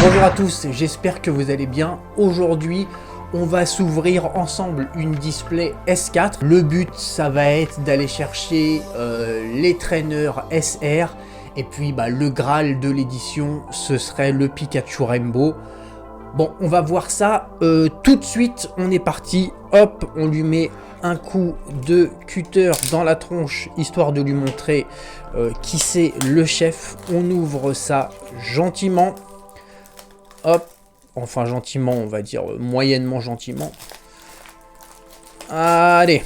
Bonjour à tous, j'espère que vous allez bien. Aujourd'hui, on va s'ouvrir ensemble une display S4. Le but, ça va être d'aller chercher les traîneurs SR. Et puis, le Graal de l'édition, ce serait le Pikachu Rainbow. Bon, on va voir ça tout de suite. On est parti. Hop, on lui met un coup de cutter dans la tronche, histoire de lui montrer qui c'est le chef. On ouvre ça gentiment. Hop, enfin gentiment, on va dire moyennement gentiment. Allez,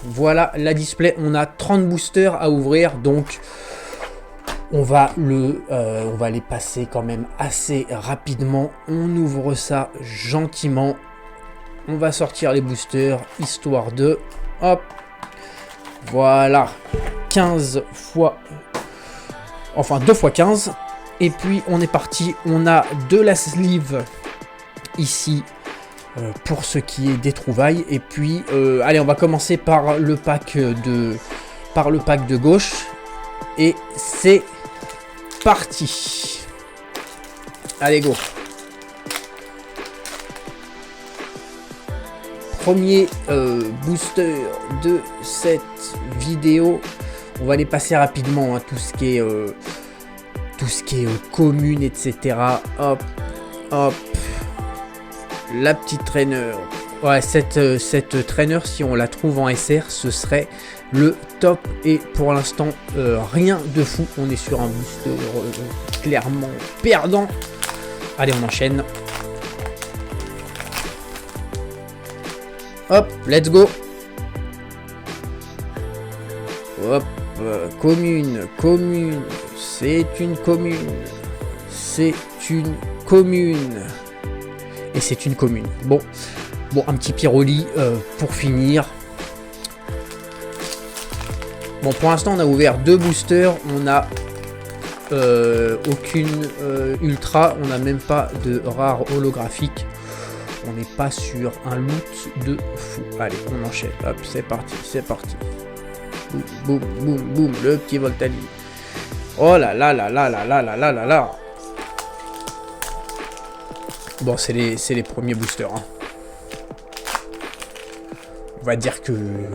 voilà la display. On a 30 boosters à ouvrir, donc on va les passer quand même assez rapidement. On ouvre ça gentiment. On va sortir les boosters, histoire de... Hop, voilà, 15 fois... Enfin, 2 fois 15. Et puis, on est parti. On a de la sleeve ici pour ce qui est des trouvailles. Et puis, allez, on va commencer par le pack de gauche. Et c'est parti. Allez, go. Premier booster de cette vidéo. On va les passer rapidement, hein, tout ce qui est commune, etc. Hop, hop. La petite traîneur. Ouais, cette traîneur, si on la trouve en SR, ce serait le top. Et pour l'instant, rien de fou. On est sur un booster clairement perdant. Allez, on enchaîne. Hop, let's go. Hop, commune, c'est une commune. Et c'est une commune. Bon, un petit Pyroli pour finir. Bon, pour l'instant, on a ouvert 2 boosters. On n'a aucune ultra. On n'a même pas de rare holographique. On n'est pas sur un loot de fou. Allez, on enchaîne. Hop, c'est parti, c'est parti. Boum, boum, boum, boum, le petit Voltali. Oh là là là là là là là là là là. Bon, c'est les premiers boosters. Hein. On va dire que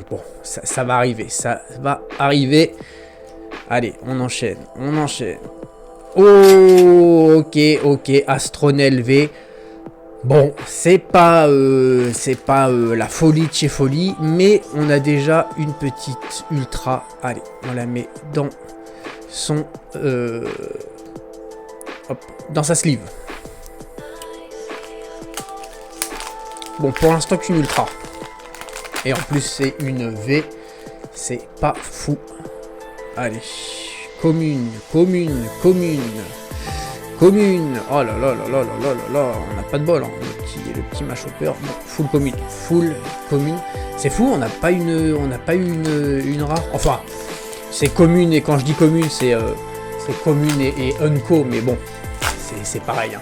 bon, ça va arriver, ça va arriver. Allez, on enchaîne, on enchaîne. Oh, ok, Astronel V. Bon, c'est pas la folie de chez folie, mais on a déjà une petite ultra. Allez, on la met dans son dans sa sleeve. Bon, pour l'instant qu'une ultra. Et en plus c'est une V, c'est pas fou. Allez, commune. Oh là là là là là là là, on n'a pas de bol, hein. Le petit machopper. Bon, full commune. C'est fou, on n'a pas eu une rare. Enfin, c'est commune, et quand je dis commune, c'est commune et unco, mais bon, c'est pareil. Hein.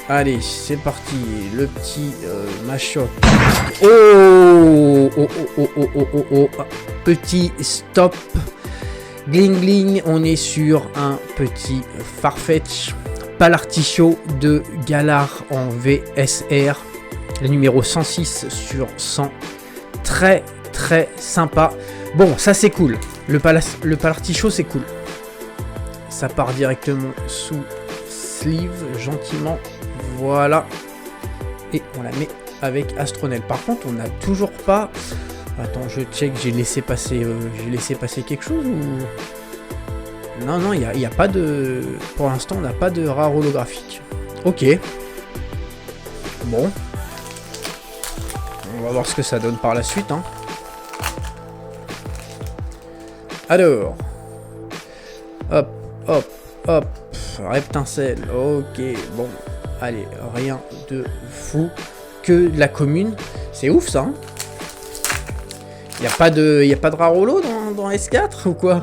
Allez, c'est parti, le petit machop. Oh, petit stop. Gling gling, on est sur un petit Farfetch Palarticho de Galar en VSR, le numéro 106 sur 100, très sympa. Bon, ça c'est cool, le Palarticho c'est cool. Ça part directement sous sleeve, gentiment, voilà, et on la met avec Astronel. Par contre, on n'a toujours pas... Attends, je check, j'ai laissé passer quelque chose ou... Non, il n'y a pas de... Pour l'instant, on n'a pas de rare holographique. Ok. Bon. On va voir ce que ça donne par la suite. Hein. Alors. Hop. Reptincelle. Ok, bon. Allez, rien de fou. Que de la commune. C'est ouf, ça, hein. Y a pas de rare holo dans S4 ou quoi?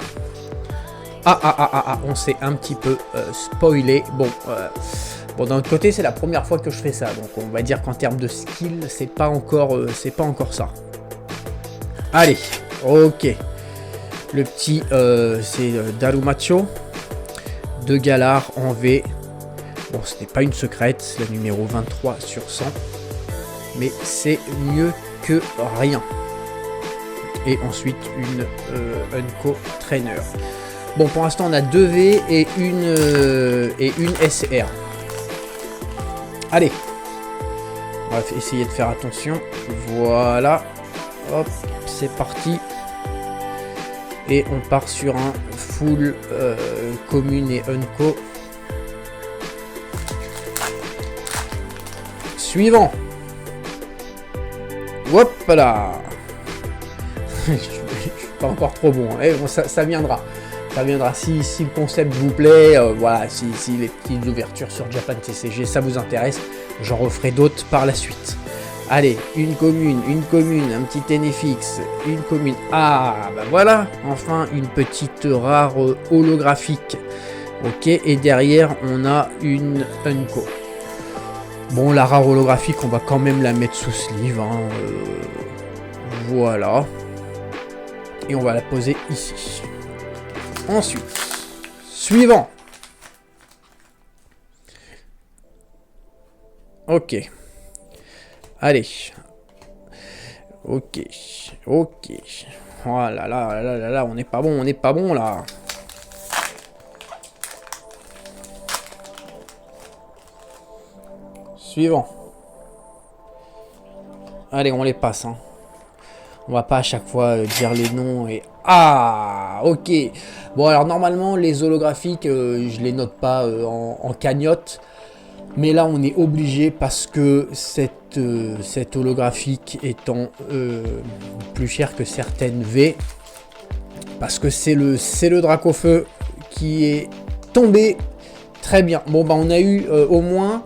On s'est un petit peu spoilé. Bon, d'un autre côté, c'est la première fois que je fais ça, donc on va dire qu'en termes de skill, c'est pas encore ça. Allez, ok. Le petit, c'est Darumacho de Galar en V. Bon, ce n'est pas une secrète, c'est la numéro 23 sur 100. Mais c'est mieux que rien. Et ensuite, une Unco Trainer. Bon, pour l'instant, on a 2 V et une SR. Allez. On va essayer de faire attention. Voilà. Hop, c'est parti. Et on part sur un full commune et Unco. Suivant. Hop là. Je suis pas encore trop bon. Hein. Bon, ça viendra. Ça viendra. Si le concept vous plaît, voilà, si les petites ouvertures sur Japan TCG, ça vous intéresse, j'en referai d'autres par la suite. Allez, une commune, un petit NFX, une commune. Ah, bah voilà, enfin une petite rare holographique. Ok, et derrière, on a une Unco. Bon, la rare holographique, on va quand même la mettre sous sleeve. Hein, voilà. Et on va la poser ici. Ensuite, suivant. Ok. Allez. Ok. Voilà, là, on n'est pas bon, là. Suivant. Allez, on les passe, hein. On va pas à chaque fois dire les noms et... Ah, ok. Bon, alors normalement, les holographiques, je les note pas en cagnotte. Mais là, on est obligé parce que cette holographique étant plus chère que certaines V. Parce que c'est le Dracofeu qui est tombé très bien. Bon, bah on a eu au moins...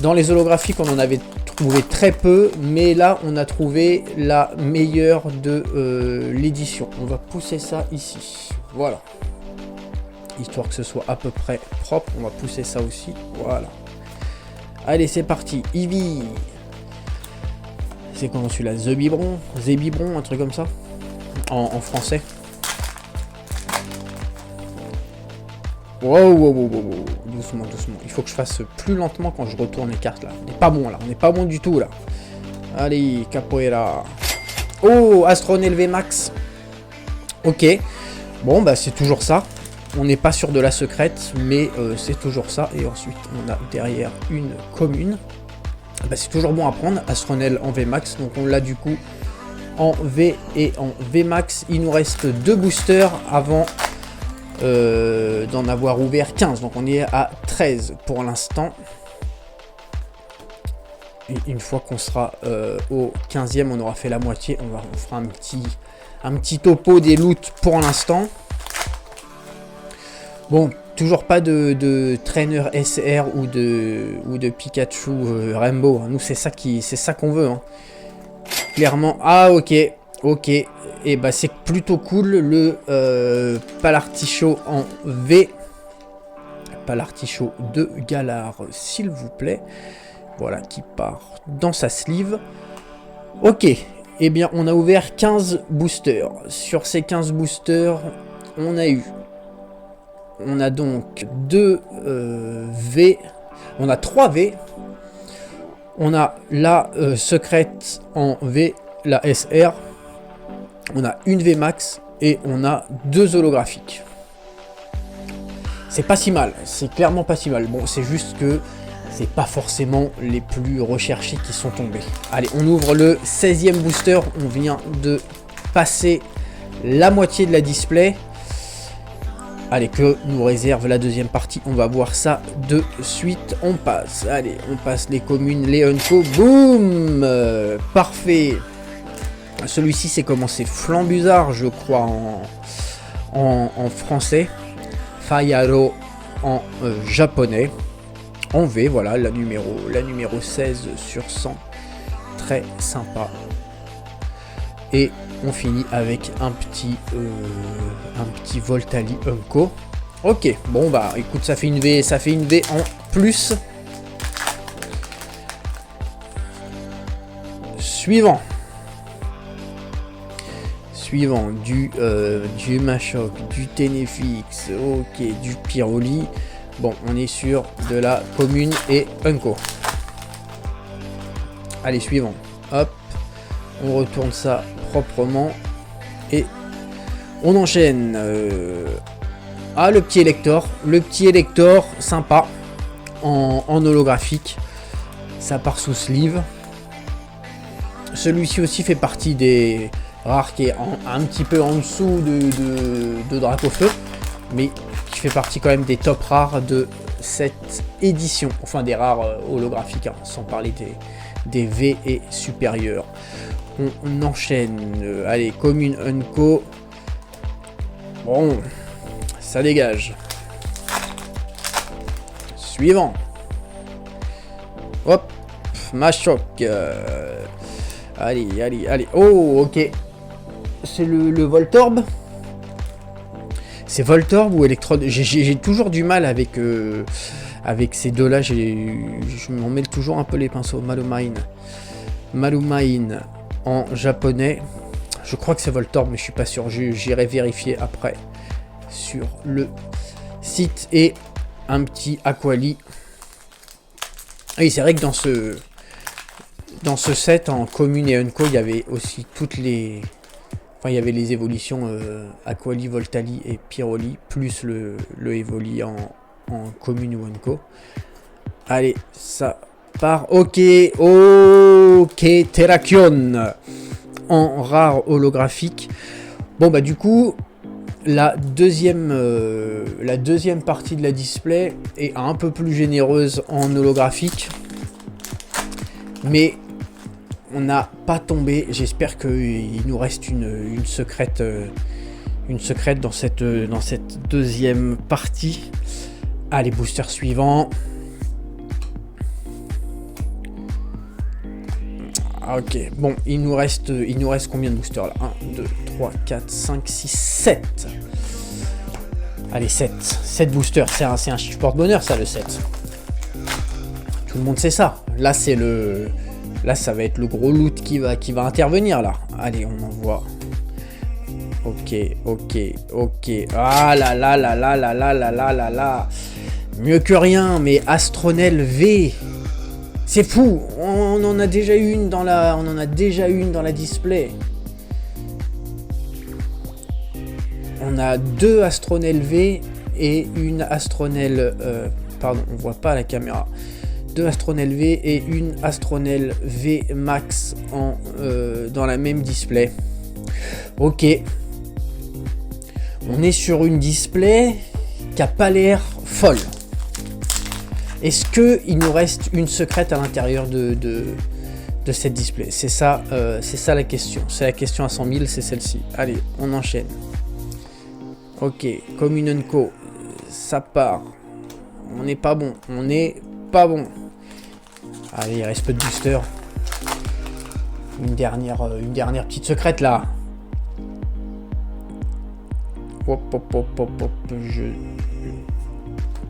Dans les holographiques, on en avait trouvé très peu, mais là, on a trouvé la meilleure de l'édition. On va pousser ça ici. Voilà. Histoire que ce soit à peu près propre, on va pousser ça aussi. Voilà. Allez, c'est parti. Eevee. C'est comment celui-là? Zébibron, un truc comme ça. En français. Wow. Doucement. Il faut que je fasse plus lentement quand je retourne les cartes là. On n'est pas bon là. On n'est pas bon du tout là. Allez, Capoeira. Oh, Astronel V Max. Ok. Bon, bah c'est toujours ça. On n'est pas sûr de la secrète, mais c'est toujours ça. Et ensuite, on a derrière une commune. Bah, c'est toujours bon à prendre. Astronel en V Max. Donc on l'a du coup en V et en V Max. Il nous reste 2 boosters avant... d'en avoir ouvert 15, donc on est à 13 pour l'instant. Et une fois qu'on sera au 15e, on aura fait la moitié, on fera un petit topo des loots pour l'instant. Bon, toujours pas de trainer SR ou de Pikachu Rainbow, nous c'est ça qu'on veut, hein. Clairement. Ah, ok. Et bah c'est plutôt cool, le Palartichaut en V. Palartichaut de Galar, s'il vous plaît. Voilà, qui part dans sa sleeve. Ok, et bien on a ouvert 15 boosters. Sur ces 15 boosters, on a donc 2 V. On a 3 V. On a la secrète en V, la SR. On a une V Max et on a 2 holographiques. C'est pas si mal, c'est clairement pas si mal. Bon, c'est juste que c'est pas forcément les plus recherchés qui sont tombés. Allez, on ouvre le 16e booster. On vient de passer la moitié de la display. Allez, que nous réserve la deuxième partie. On va voir ça de suite. On passe. Allez, on passe les communes, les Unco. Boum, parfait. Celui-ci, c'est comment? C'est Flambuzard, je crois, en français. Fayaro en japonais. En V, voilà, la numéro 16 sur 100. Très sympa. Et on finit avec un petit Voltali Unco. Ok, bon bah écoute, ça fait une V en plus. Suivant, du Machoc, du Tenefix, ok, du Pyroli. Bon, on est sur de la commune et Unco. Allez, suivant. Hop, on retourne ça proprement. Et on enchaîne. Ah, le petit Elector. Le petit Elector, sympa. En holographique. Ça part sous sleeve. Celui-ci aussi fait partie des rares qui est un petit peu en dessous de Dracofeu. Mais qui fait partie quand même des top rares de cette édition. Enfin, des rares holographiques, hein, sans parler des V et supérieurs. On enchaîne. Allez, commune Unco. Bon, ça dégage. Suivant. Hop, Machoc. Allez, allez, allez. Oh, ok. C'est le Voltorb. C'est Voltorb ou Electrode. J'ai toujours du mal avec ces deux-là. Je m'en mêle toujours un peu les pinceaux. Malumain. Malumain en japonais. Je crois que c'est Voltorb, mais je suis pas sûr. J'irai vérifier après sur le site. Et un petit Aquali. Oui, c'est vrai que dans ce set en commune et Unco, il y avait aussi toutes les... Enfin, il y avait les évolutions Aquali, Voltali et Pyroli, plus le Evoli en commune ou Unco. Allez, ça part. Ok, ok, Terrakion en rare holographique. Bon, bah du coup, la deuxième partie de la display est un peu plus généreuse en holographique. Mais on n'a pas tombé. J'espère qu'il nous reste une secrète dans cette deuxième partie. Allez, booster suivant. Ok, bon, il nous reste combien de boosters là? 1, 2, 3, 4, 5, 6, 7. Allez, 7. 7 boosters, c'est un chiffre porte-bonheur ça, le 7. Tout le monde sait ça. Là, ça va être le gros loot qui va intervenir là. Allez, on envoie. Ok, ok, ok. Ah là là là là là là là là là là. Mieux que rien, mais Astronel V. C'est fou. On en a déjà une dans la display. On a deux Astronel V et une Astronel. Pardon, on voit pas à la caméra. Deux Astronel V et une Astronel V Max dans la même display. Ok. On est sur une display qui a pas l'air folle. Est-ce qu'il nous reste une secrète à l'intérieur de cette display? C'est ça la question. C'est la question à 100 000, c'est celle-ci. Allez, on enchaîne. Ok, commune Unco, ça part. On n'est pas bon. On n'est pas bon. Allez, il reste peu de booster. Une dernière petite secrète là. Hop, hop, hop, hop, hop.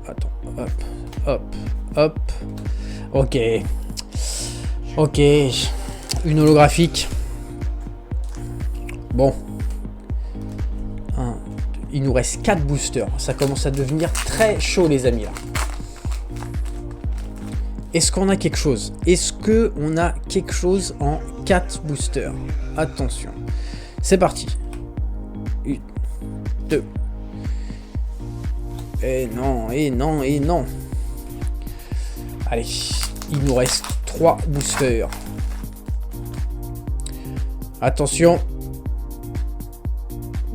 Attends, hop, hop, hop. Ok. Ok. Une holographique. Bon. Il nous reste 4 boosters. Ça commence à devenir très chaud, les amis, là. Est-ce qu'on a quelque chose? Est-ce qu'on a quelque chose en 4 boosters? Attention. C'est parti. 1, 2. Et non, et non, et non. Allez, il nous reste 3 boosters. Attention.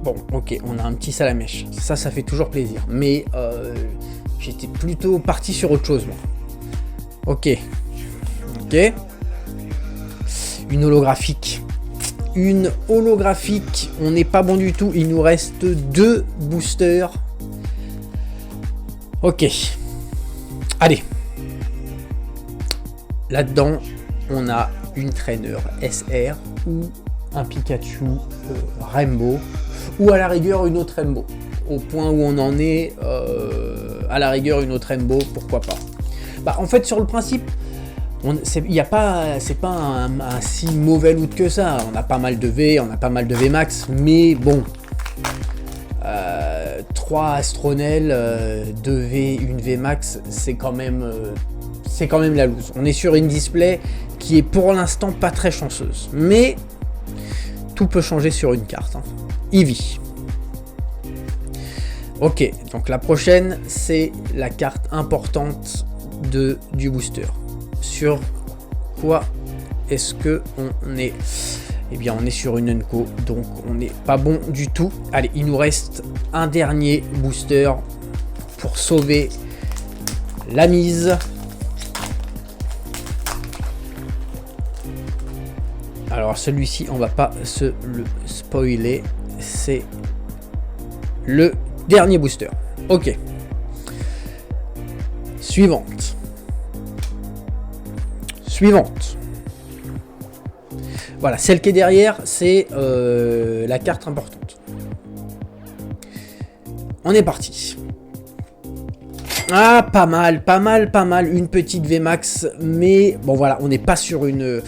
Bon, ok, on a un petit salamèche. Ça fait toujours plaisir. Mais j'étais plutôt parti sur autre chose, moi. Ok. Ok. Une holographique. Une holographique. On n'est pas bon du tout. Il nous reste 2 boosters. Ok. Allez. Là-dedans, on a une trainer SR ou un Pikachu Rainbow. Ou à la rigueur une autre Rainbow. Au point où on en est, à la rigueur une autre Rainbow, pourquoi pas. Bah, en fait, sur le principe, c'est pas un si mauvais loot que ça. On a pas mal de V, on a pas mal de VMAX, mais bon, 3 Astronel, 2 V, 1 VMAX, c'est quand même la loose. On est sur une display qui est pour l'instant pas très chanceuse, mais tout peut changer sur une carte, hein. Eevee. Ok, donc la prochaine, c'est la carte importante du booster. Sur quoi est-ce que on est? Eh bien, on est sur une Unco, donc on n'est pas bon du tout. Allez, il nous reste un dernier booster pour sauver la mise. Alors celui-ci, on va pas se le spoiler, c'est le dernier booster. Ok. Suivante. Voilà, celle qui est derrière, c'est la carte importante. On est parti. Ah, pas mal. Une petite VMAX, mais bon voilà, on n'est pas sur une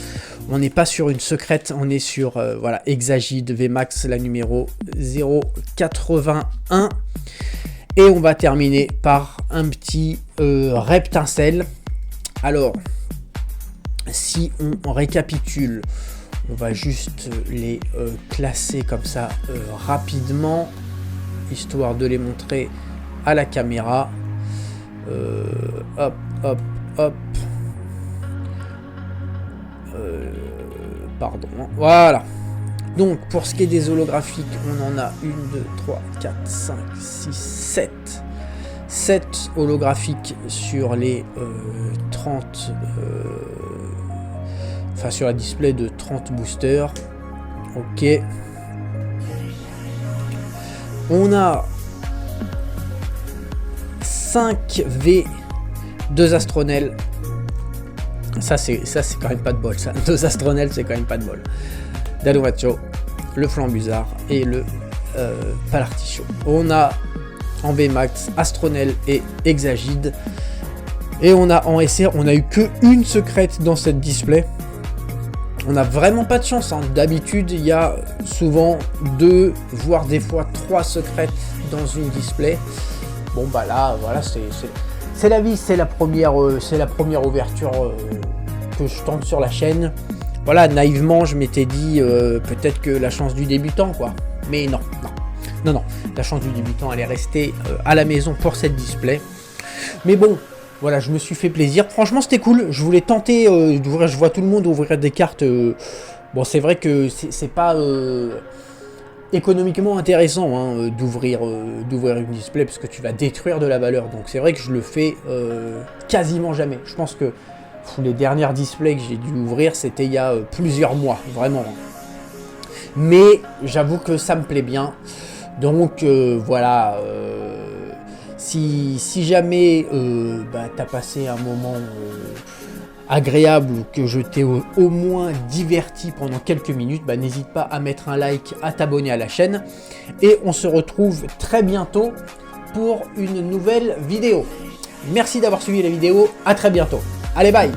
secrète, on est sur voilà, Exagid VMAX, la numéro 081. Et on va terminer par un petit Reptincelle. Alors, si on récapitule, on va juste les classer comme ça rapidement, histoire de les montrer à la caméra. Hop. Pardon, voilà. Donc, pour ce qui est des holographiques, on en a 1, 2, 3, 4, 5, 6, 7. 7 holographiques sur les 30... enfin, sur la display de 30 boosters. Ok. On a 5 V, 2 Astronel. Ça c'est quand même pas de bol, ça. 2 Astronel, c'est quand même pas de bol. Dadomacho, le Flambuzard et le Palartichaut. On a en VMAX Astronel et Exagid. Et on a en SR, on a eu que une secrète dans cette display. On n'a vraiment pas de chance, hein. D'habitude, il y a souvent 2, voire des fois 3 secrètes dans une display. Bon bah là, voilà, c'est la vie, c'est la première ouverture que je tente sur la chaîne. Voilà, naïvement, je m'étais dit peut-être que la chance du débutant, quoi. Mais non. La chance du débutant, elle est restée à la maison pour cette display. Mais bon, voilà, je me suis fait plaisir. Franchement, c'était cool. Je voulais tenter d'ouvrir. Je vois tout le monde ouvrir des cartes. Bon, c'est vrai que c'est pas économiquement intéressant, hein, d'ouvrir une display parce que tu vas détruire de la valeur. Donc c'est vrai que je le fais quasiment jamais. Je pense que les dernières displays que j'ai dû ouvrir, c'était il y a plusieurs mois, vraiment. Mais j'avoue que ça me plaît bien. Donc voilà, si jamais t'as passé un moment agréable ou que je t'ai au moins diverti pendant quelques minutes, n'hésite pas à mettre un like, à t'abonner à la chaîne. Et on se retrouve très bientôt pour une nouvelle vidéo. Merci d'avoir suivi la vidéo, à très bientôt. Allez, bye!